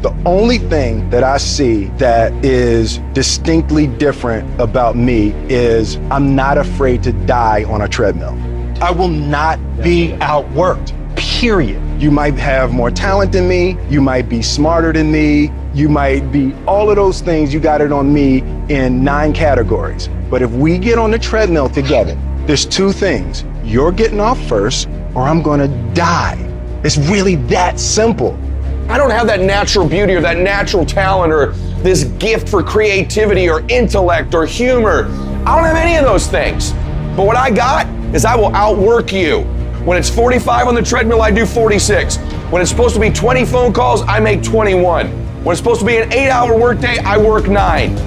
The only thing that I see that is distinctly different about me is I'm not afraid to die on a treadmill. I will not be outworked, period. You might have more talent than me, you might be smarter than me, you might be all of those things, you got it on me in 9 categories. But if we get on the treadmill together, there's 2 things. You're getting off first, or I'm gonna die. It's really that simple. I don't have that natural beauty or that natural talent or this gift for creativity or intellect or humor. I don't have any of those things. But what I got is I will outwork you. When it's 45 on the treadmill, I do 46. When it's supposed to be 20 phone calls, I make 21. When it's supposed to be an 8-hour workday, I work 9.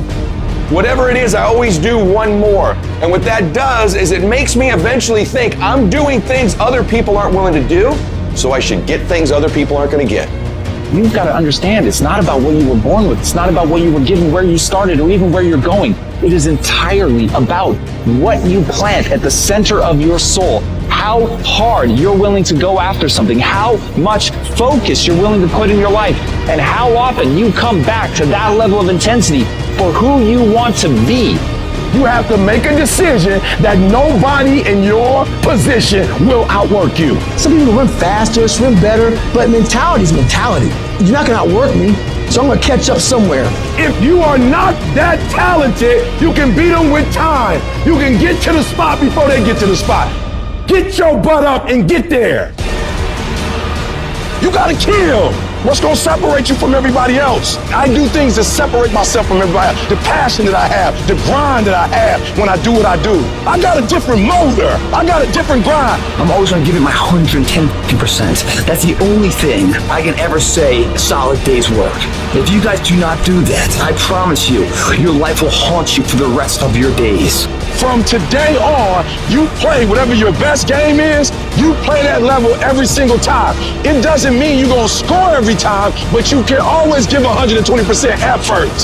Whatever it is, I always do 1 more. And what that does is it makes me eventually think I'm doing things other people aren't willing to do, so I should get things other people aren't going to get. You've got to understand, it's not about what you were born with. It's not about what you were given, where you started, or even where you're going. It is entirely about what you plant at the center of your soul, how hard you're willing to go after something, how much focus you're willing to put in your life, and how often you come back to that level of intensity for who you want to be. You have to make a decision that nobody in your position will outwork you. Some people run faster, swim better, but mentality is mentality. You're not gonna outwork me, so I'm gonna catch up somewhere. If you are not that talented, you can beat them with time. You can get to the spot before they get to the spot. Get your butt up and get there. You gotta kill. What's gonna separate you from everybody else? I do things that separate myself from everybody else. The passion that I have, the grind that I have when I do what I do. I got a different motor. I got a different grind. I'm always going to give it my 110%. That's the only thing I can ever say a solid day's work. If you guys do not do that, I promise you, your life will haunt you for the rest of your days. From today on, you play whatever your best game is, you play that level every single time. It doesn't mean you're gonna score every time, but you can always give 120% effort.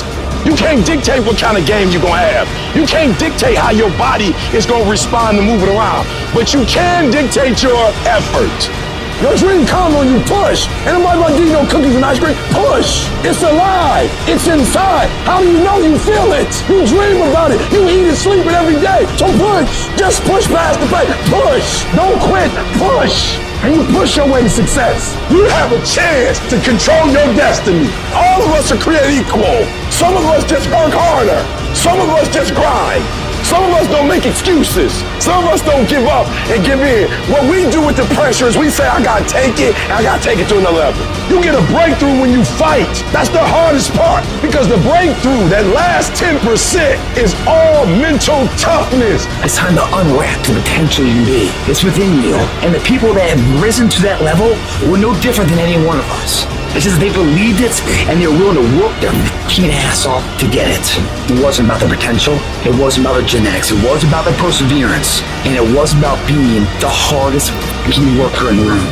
You can't dictate what kind of game you're gonna have. You can't dictate how your body is gonna respond to moving around, but you can dictate your effort. Your dream comes when you push. Ain't nobody about to give you no cookies and ice cream. Push. It's alive. It's inside. How do you know you feel it? You dream about it. You eat and sleep it every day. So push. Just push past the pain. Push. Don't quit. Push. And you push your way to success. You have a chance to control your destiny. All of us are created equal. Some of us just work harder. Some of us just grind. Some of us don't make excuses. Some of us don't give up and give in. What we do with the pressure is we say, I gotta take it, and I gotta take it to another level. You get a breakthrough when you fight. That's the hardest part, because the breakthrough, that last 10%, is all mental toughness. It's time to unwrap the potential you be. It's within you. And the people that have risen to that level were no different than any one of us. It's just they believed it and they're willing to work their fucking ass off to get it. It wasn't about the potential. It wasn't about the genetics. It was about the perseverance. And it was about being the hardest fucking worker in the room.